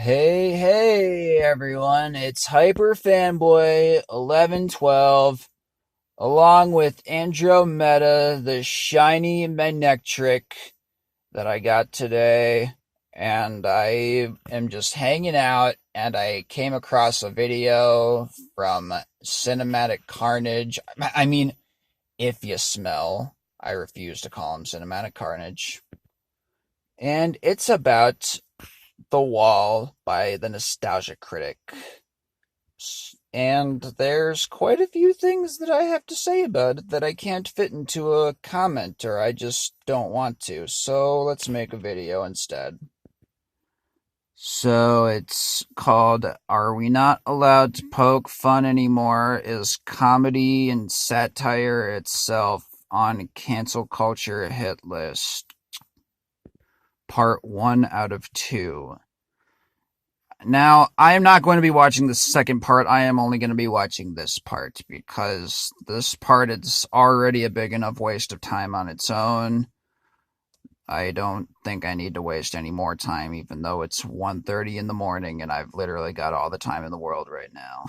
Hey, everyone. It's HyperFanboy1112, along with Andromeda, the shiny Manectric that I got today. And I am just hanging out, and I came across a video from Cinematic Carnage. I mean, if you smell, I refuse to call him Cinematic Carnage. And it's about The Wall by the Nostalgia Critic. And there's quite a few things that I have to say about it that I can't fit into a comment, or I just don't want to. So let's make a video instead. So it's called Are We Not Allowed to Poke Fun Anymore? Is comedy and satire itself on cancel culture hit list? Part 1 out of 2. Now, I am not going to be watching the second part. I am only going to be watching this part because this part is already a big enough waste of time on its own. I don't think I need to waste any more time, even though it's 1:30 in the morning and I've literally got all the time in the world right now.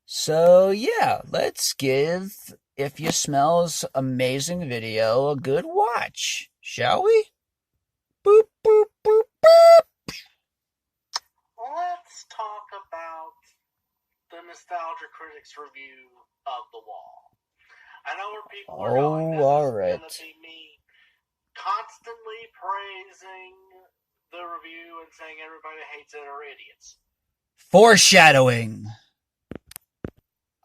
So, yeah, let's give If You Smell's amazing video a good watch, shall we? Boop, boop, boop, boop. Let's talk about the Nostalgia Critics review of The Wall. I know where people are going. This is going to be me constantly praising the review and saying everybody hates it are idiots. Foreshadowing.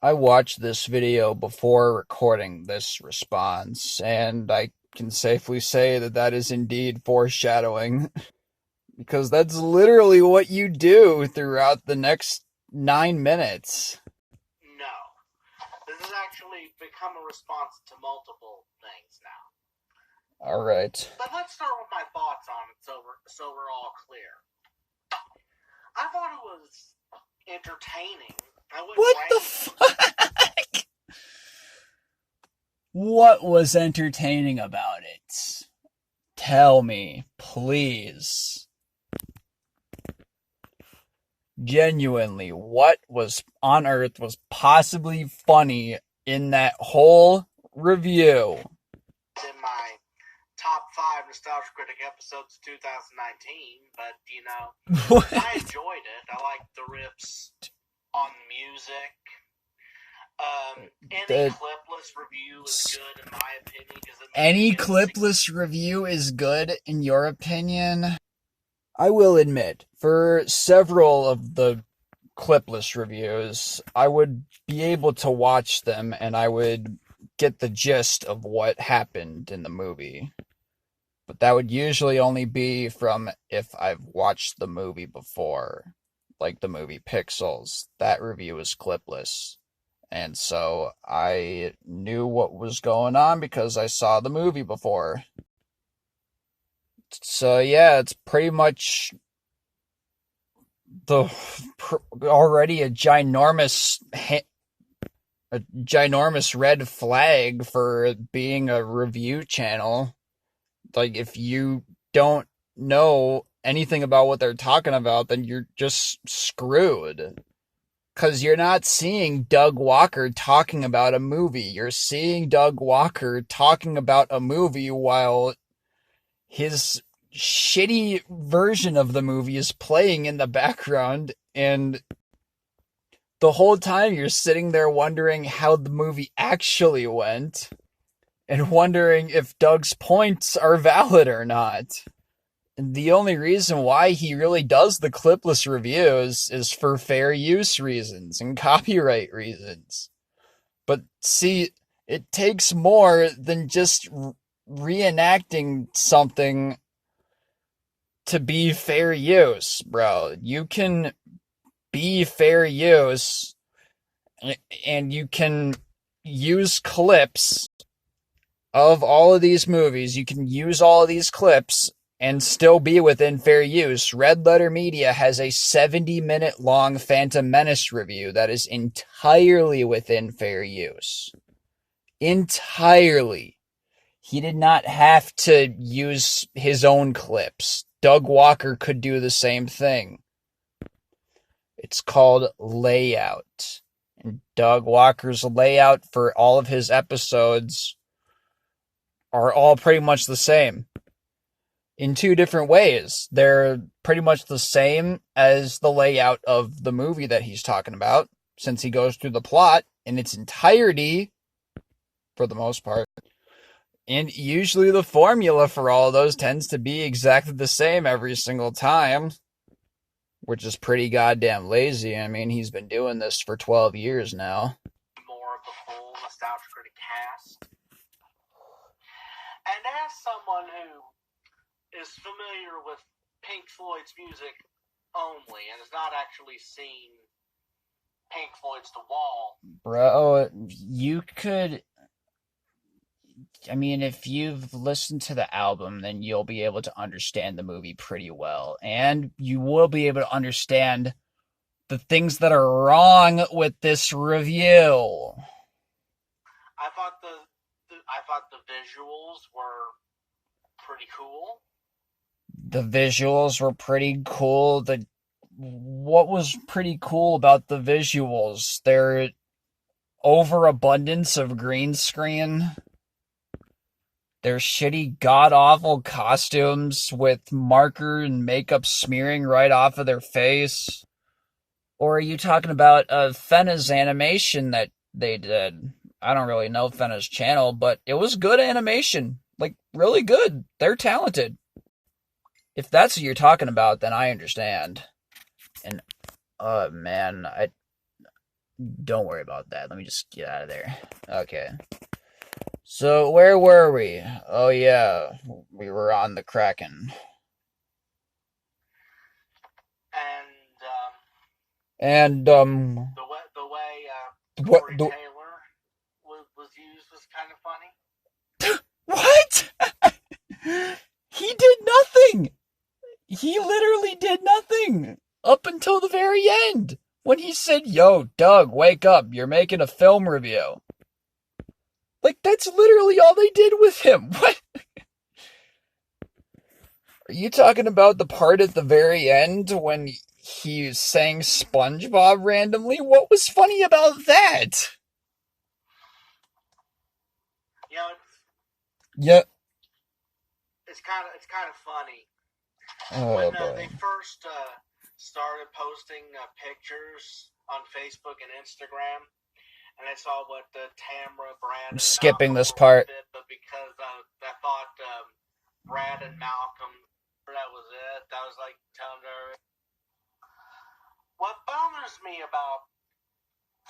I watched this video before recording this response, and I can safely say that that is indeed foreshadowing. Because that's literally what you do throughout the next 9 minutes. No. This has actually become a response to multiple things now. Alright. But let's start with my thoughts on it so we're all clear. I thought it was entertaining. What the fuck? What was entertaining about it? Tell me, please. Genuinely, what on earth was possibly funny in that whole review? In my top 5 Nostalgia Critic episodes of 2019, but I enjoyed it. I liked the riffs on music. Any clipless review is good in my opinion. Any clipless review is good in your opinion? I will admit, for several of the clipless reviews, I would be able to watch them and I would get the gist of what happened in the movie. But that would usually only be from if I've watched the movie before. Like the movie Pixels. That review is clipless. And so I knew what was going on because I saw the movie before. So yeah, it's pretty much already a ginormous red flag for being a review channel. Like, if you don't know anything about what they're talking about, then you're just screwed. Because you're not seeing Doug Walker talking about a movie. You're seeing Doug Walker talking about a movie while his shitty version of the movie is playing in the background, and the whole time you're sitting there wondering how the movie actually went, and wondering if Doug's points are valid or not. And the only reason why he really does the clipless reviews is for fair use reasons and copyright reasons. But see, it takes more than just reenacting something to be fair use, bro. You can be fair use and you can use clips of all of these movies. You can use all of these clips and still be within fair use. Red Letter Media has a 70-minute long Phantom Menace review that is entirely within fair use. Entirely. He did not have to use his own clips Doug Walker could do the same thing. It's called layout. And Doug Walker's layout for all of his episodes are all pretty much the same. In two different ways. They're pretty much the same as the layout of the movie that he's talking about, since he goes through the plot in its entirety, for the most part. And usually the formula for all of those tends to be exactly the same every single time, which is pretty goddamn lazy. I mean, he's been doing this for 12 years now. More of the full Nostalgia Critic cast. And as someone who is familiar with Pink Floyd's music only and has not actually seen Pink Floyd's The Wall. Bro, you could... I mean, if you've listened to the album, then you'll be able to understand the movie pretty well. And you will be able to understand the things that are wrong with this review. I thought the visuals were pretty cool. The visuals were pretty cool. What was pretty cool about the visuals? Their overabundance of green screen. Their shitty, god-awful costumes with marker and makeup smearing right off of their face. Or are you talking about Fenna's animation that they did? I don't really know Fenna's channel, but it was good animation. Like, really good. They're talented. If that's what you're talking about, then I understand. And, man, don't worry about that. Let me just get out of there. Okay. So, where were we? Oh, yeah. We were on the Kraken. And, the way Corey Taylor was used was kind of funny. What? He did nothing! He literally did nothing! Up until the very end! When he said, yo, Doug, wake up, you're making a film review. Like, that's literally all they did with him. What? Are you talking about the part at the very end when he sang SpongeBob randomly? What was funny about that? You know, yeah. It's kind of funny. Oh, when they first started posting pictures on Facebook and Instagram, and I saw what Tamara, Brad, I'm skipping this part. But because I thought Brad and Malcolm, that was it. That was like telling her. What bothers me about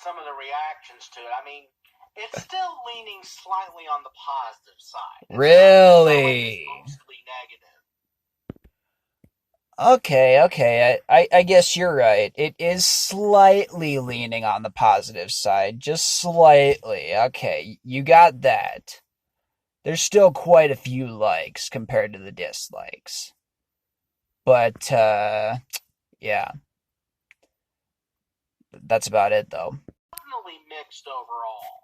some of the reactions to it, I mean, it's still leaning slightly on the positive side. Really? It's mostly negative. Okay. I guess you're right. It is slightly leaning on the positive side. Just slightly. Okay, you got that. There's still quite a few likes compared to the dislikes. But, yeah. That's about it, though. Definitely mixed overall.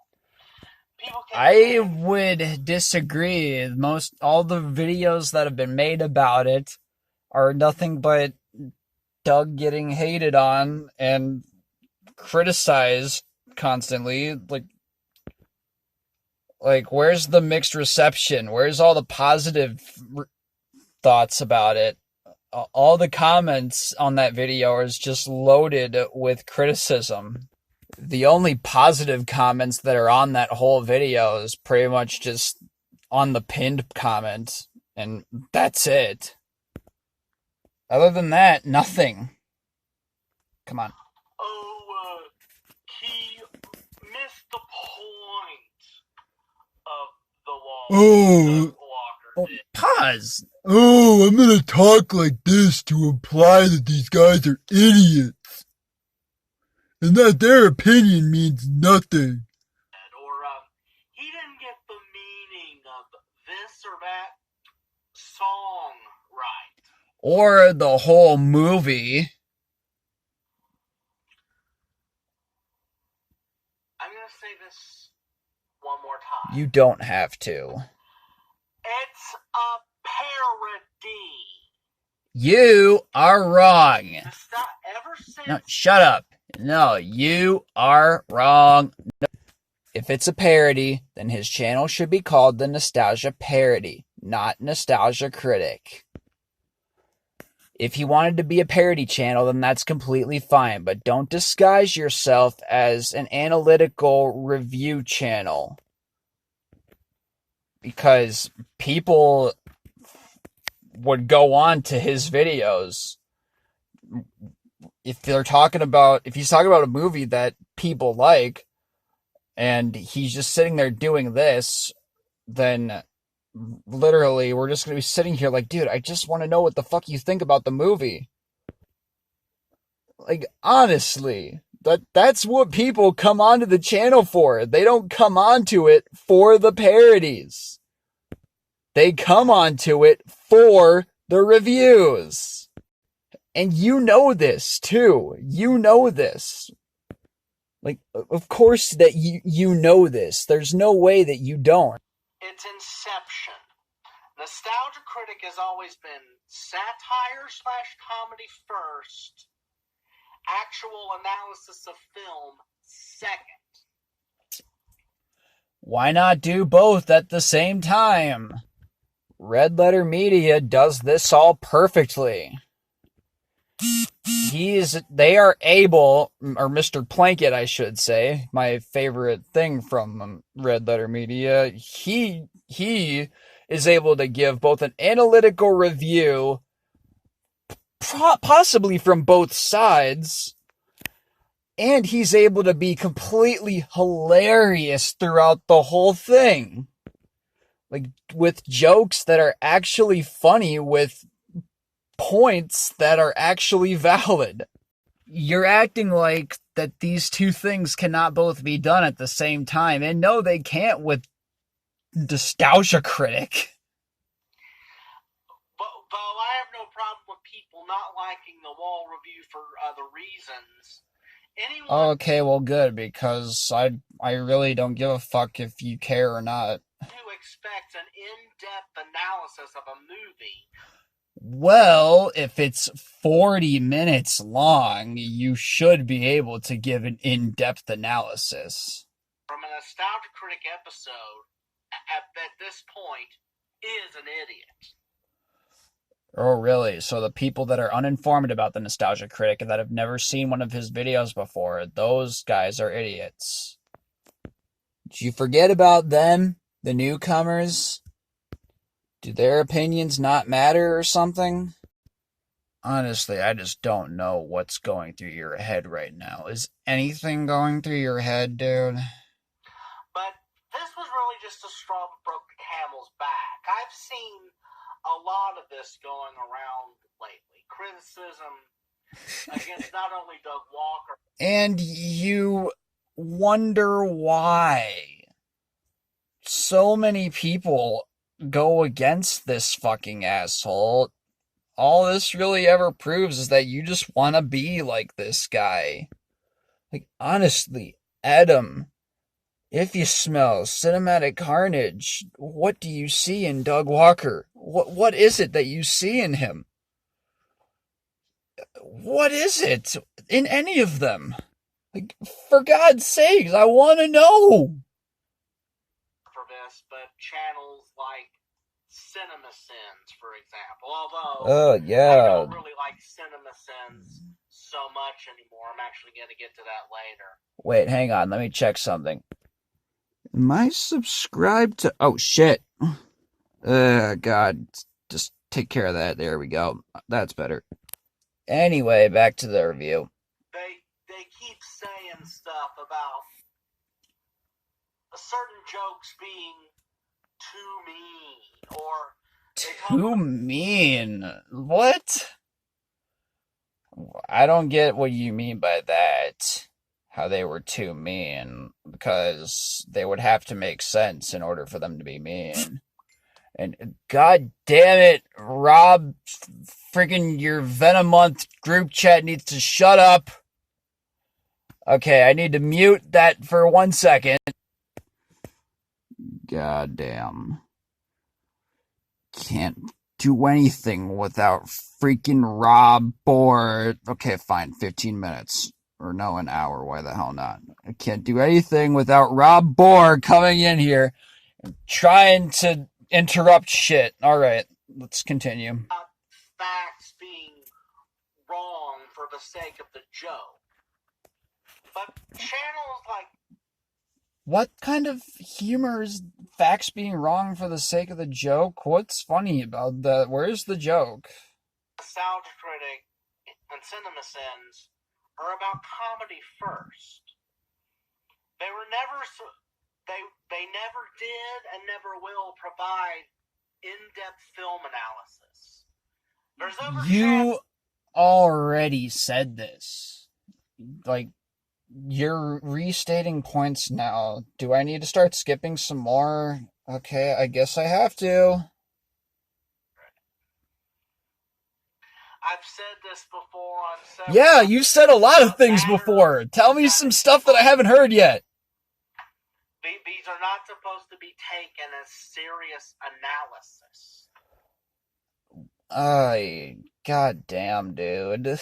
I would disagree. All the videos that have been made about it are nothing but Doug getting hated on and criticized constantly. Like, where's the mixed reception? Where's all the positive thoughts about it? All the comments on that video is just loaded with criticism. The only positive comments that are on that whole video is pretty much just on the pinned comment, and that's it. Other than that, nothing. Come on. Oh, he missed the point of the wall. Pause. Oh, I'm gonna talk like this to imply that these guys are idiots. And that their opinion means nothing. Or, he didn't get the meaning of this or that song right. Or the whole movie. I'm gonna say this one more time. You don't have to. It's a parody. You are wrong. Ever since... No, shut up. No, you are wrong. No. If it's a parody, then his channel should be called the Nostalgia Parody, not Nostalgia Critic. If he wanted to be a parody channel, then that's completely fine, but don't disguise yourself as an analytical review channel. Because people would go on to his videos if he's talking about a movie that people like, and he's just sitting there doing this, then literally we're just going to be sitting here like, dude, I just want to know what the fuck you think about the movie. Like, honestly, that's what people come onto the channel for. They don't come onto it for the parodies. They come onto it for the reviews. And you know this, too. You know this. Like, of course that you know this. There's no way that you don't. Its inception. Nostalgia Critic has always been satire/comedy first, actual analysis of film second. Why not do both at the same time? Red Letter Media does this all perfectly. They are able, or Mr. Plankett, I should say, my favorite thing from Red Letter Media, he is able to give both an analytical review, possibly from both sides, and he's able to be completely hilarious throughout the whole thing. Like, with jokes that are actually funny, with points that are actually valid. You're acting like that these two things cannot both be done at the same time, and no, they can't with Nostalgia Critic. But I have no problem with people not liking the wall review for other reasons. Okay, well, good, because I really don't give a fuck if you care or not. Who expects an in-depth analysis of a movie? Well, if it's 40 minutes long, you should be able to give an in-depth analysis. From a Nostalgia Critic episode, at this point, is an idiot. Oh, really? So the people that are uninformed about the Nostalgia Critic and that have never seen one of his videos before, those guys are idiots. Did you forget about them? The newcomers? Do their opinions not matter or something? Honestly, I just don't know what's going through your head right now. Is anything going through your head, dude? But this was really just a straw that broke the camel's back. I've seen a lot of this going around lately. Criticism against not only Doug Walker. And you wonder why so many people go against this fucking asshole. All this really ever proves is that you just want to be like this guy. Like, honestly, Adam, if you smell cinematic carnage, what do you see in Doug Walker? What is it that you see in him? What is it in any of them? Like, for God's sakes, I want to know. For this, but channels like CinemaSins, for example. Although, I don't really like CinemaSins so much anymore. I'm actually going to get to that later. Wait, hang on. Let me check something. Am I subscribed to... Oh, shit. God. Just take care of that. There we go. That's better. Anyway, back to the review. They keep saying stuff about certain jokes being too mean, or... Too mean? What? I don't get what you mean by that. How they were too mean. Because they would have to make sense in order for them to be mean. And god damn it, Rob, freaking your Venomonth group chat needs to shut up. Okay, I need to mute that for 1 second. God damn. Can't do anything without freaking Rob Bohr. Okay, fine, 15 minutes. Or no, an hour. Why the hell not? I can't do anything without Rob Bohr coming in here and trying to interrupt shit. Alright, let's continue. Facts being wrong for the sake of the joke. But channels like... What kind of humor is facts being wrong for the sake of the joke? What's funny about that? Where's the joke? Nostalgia Critic and CinemaSins are about comedy first. They were never... They never did and never will provide in-depth film analysis. You already said this. Like, you're restating points now. Do I need to start skipping some more? Okay, I guess I have to. I've said this before on several... Yeah, you've said a lot of things before. Tell me some stuff that I haven't heard yet. These are not supposed to be taken as serious analysis. Goddamn, dude.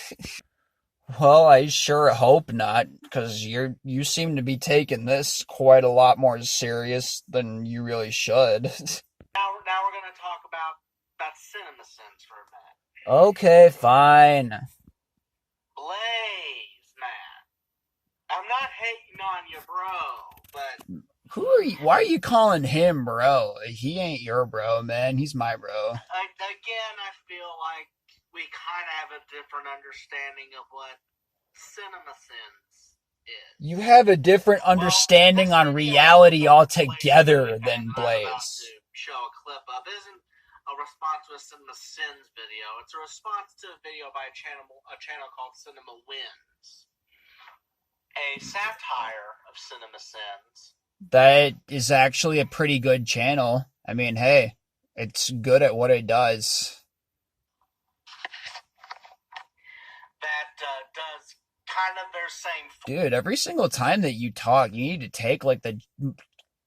Well, I sure hope not, because you seem to be taking this quite a lot more serious than you really should. Now we're going to talk about CinemaSins for a minute. Okay, fine. Blaze, man. I'm not hating on you, bro, but... Who are you? Why are you calling him bro? He ain't your bro, man. He's my bro. Again, I feel like we kind of have a different understanding of what CinemaSins is. You have a different understanding on reality altogether than Blaze. I'm about to show a clip of isn't a response to a CinemaSins video. It's a response to a video by a channel called Cinema Wins, a satire of CinemaSins. That is actually a pretty good channel. I mean, hey, it's good at what it does. That does kind of their same... Dude, every single time that you talk, you need to take, like, the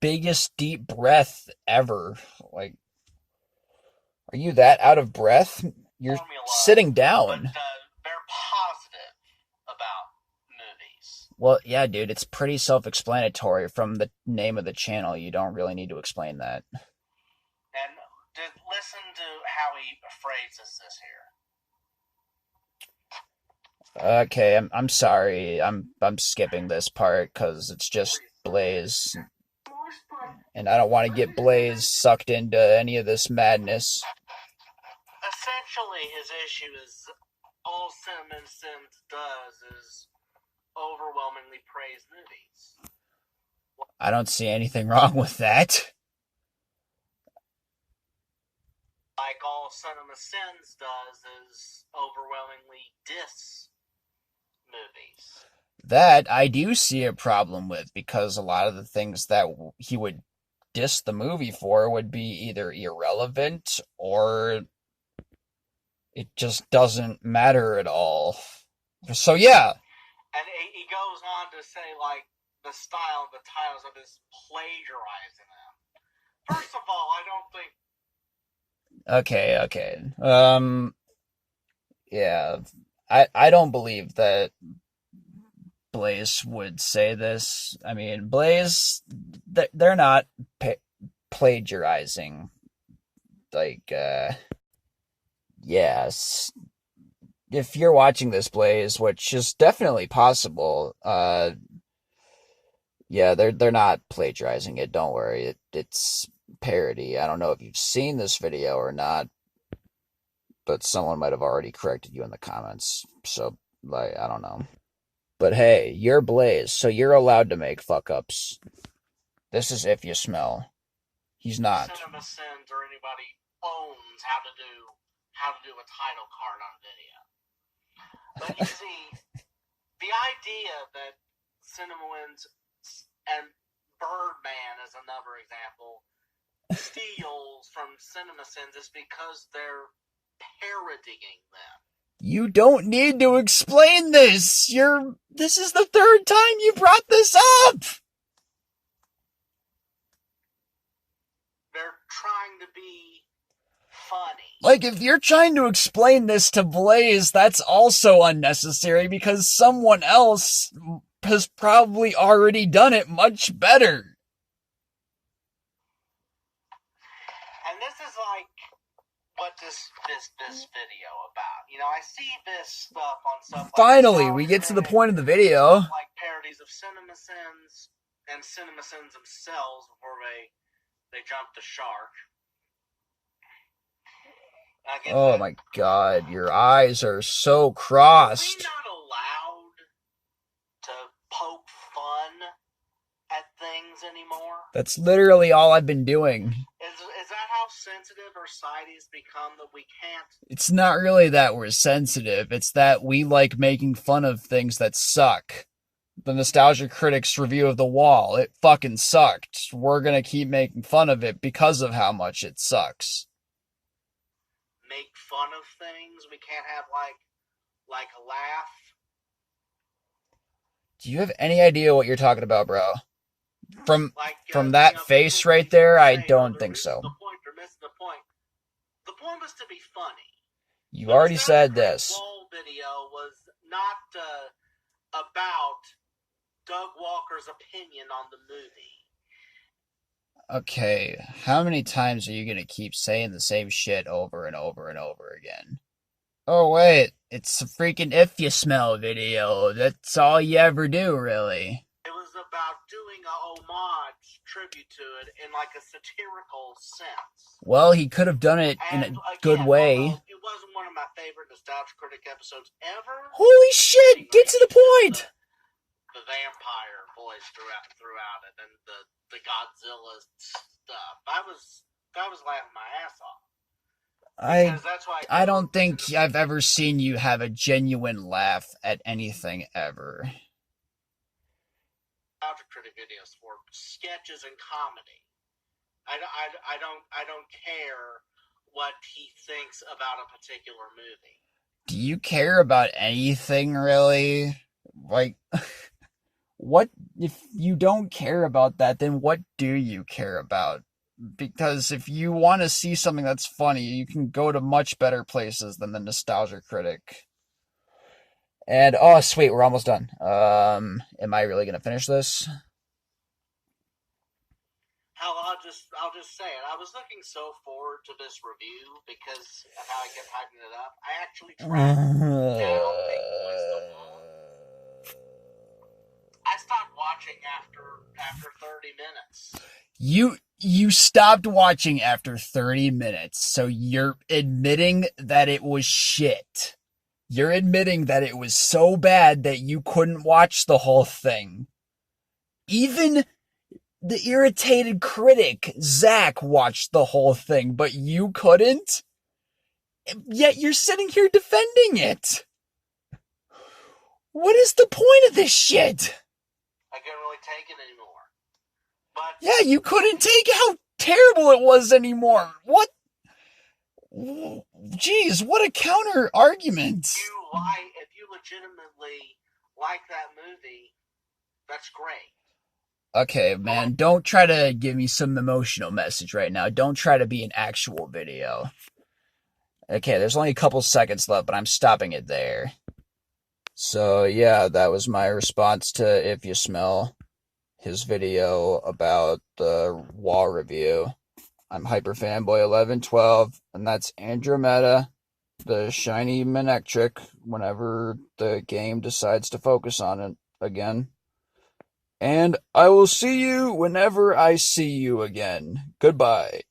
biggest deep breath ever. Like, are you that out of breath? You're sitting down. But they're positive about movies. Well, yeah, dude, it's pretty self-explanatory from the name of the channel. You don't really need to explain that. And listen to how he phrases this here. Okay, I'm sorry. I'm skipping this part because it's just Blaze. And I don't want to get Blaze sucked into any of this madness. Essentially, his issue is all CinemaSins does is overwhelmingly praise movies. I don't see anything wrong with that. Like all CinemaSins does is overwhelmingly diss movies. That I do see a problem with, because a lot of the things that he would diss the movie for would be either irrelevant or it just doesn't matter at all. So yeah. And he goes on to say, like, the style of the titles of his plagiarizing them. First of all, I don't think... Okay. Yeah. I don't believe that Blaze would say this. I mean, Blaze, they're not plagiarizing. Like, yes. If you're watching this, Blaze, which is definitely possible, yeah, they're not plagiarizing it. Don't worry. It's parody. I don't know if you've seen this video or not, but someone might have already corrected you in the comments. So, like, I don't know. But hey, you're Blaze, so you're allowed to make fuck-ups. This is if you smell. He's not. CinemaSins or anybody owns how to do a title card on video. But you see, the idea that CinemaWins and Birdman is another example steals from CinemaSins is because they're parodying them. You don't need to explain this. This is the third time you brought this up. They're trying to be funny. Like, if you're trying to explain this to Blaze, that's also unnecessary because someone else has probably already done it much better. And this is like what this video about. You know, I see this stuff on stuff Finally, like we get to the point of the video. Like parodies of CinemaSins and CinemaSins themselves before they jump the shark. Oh my god, your eyes are so crossed. Are we not allowed to poke fun at things anymore? That's literally all I've been doing. Is that how sensitive our society's become that we can't? It's not really that we're sensitive. It's that we like making fun of things that suck. The Nostalgia Critics review of The Wall, it fucking sucked. We're gonna keep making fun of it because of how much it sucks. Make fun of things? We can't have like a laugh? Do you have any idea what you're talking about, bro? From that face right there, I don't think so. The point, you're missing the point. The point was to be funny. You already said this. The Wall video was not about Doug Walker's opinion on the movie. Okay, how many times are you gonna keep saying the same shit over and over and over again? Oh wait, it's a freaking If You Smell video. That's all you ever do, really. It was about doing a homage tribute to it in like a satirical sense. Well, he could have done it in a good way. It wasn't one of my favorite Nostalgia Critic episodes ever. Holy shit, get to the point! The vampire voice throughout it, and the Godzilla stuff. I was laughing my ass off. I don't think I've ever seen you have a genuine laugh at anything ever. Nostalgia Critic videos for sketches and comedy. I don't care what he thinks about a particular movie. Do you care about anything, really? Like, what, if you don't care about that, then what do you care about? Because if you want to see something that's funny, you can go to much better places than the Nostalgia Critic. And, oh, sweet, we're almost done. Am I really going to finish this? Hell, I'll just say it. I was looking so forward to this review because of how I kept hyping it up. I actually tracked down the Wall. I stopped watching after 30 minutes. You stopped watching after 30 minutes, so you're admitting that it was shit. You're admitting that it was so bad that you couldn't watch the whole thing. Even the irritated critic, Zach, watched the whole thing, but you couldn't? Yet you're sitting here defending it. What is the point of this shit? I couldn't really take it anymore. But yeah, you couldn't take how terrible it was anymore. What? Jeez, what a counter argument. If you legitimately like that movie, that's great. Okay, man, don't try to give me some emotional message right now. Don't try to be an actual video. Okay, there's only a couple seconds left, but I'm stopping it there. So, yeah, that was my response to If You Smell, his video about the Wall review. I'm HyperFanboy1112, and that's Andromeda, the shiny Manectric, whenever the game decides to focus on it again. And I will see you whenever I see you again. Goodbye.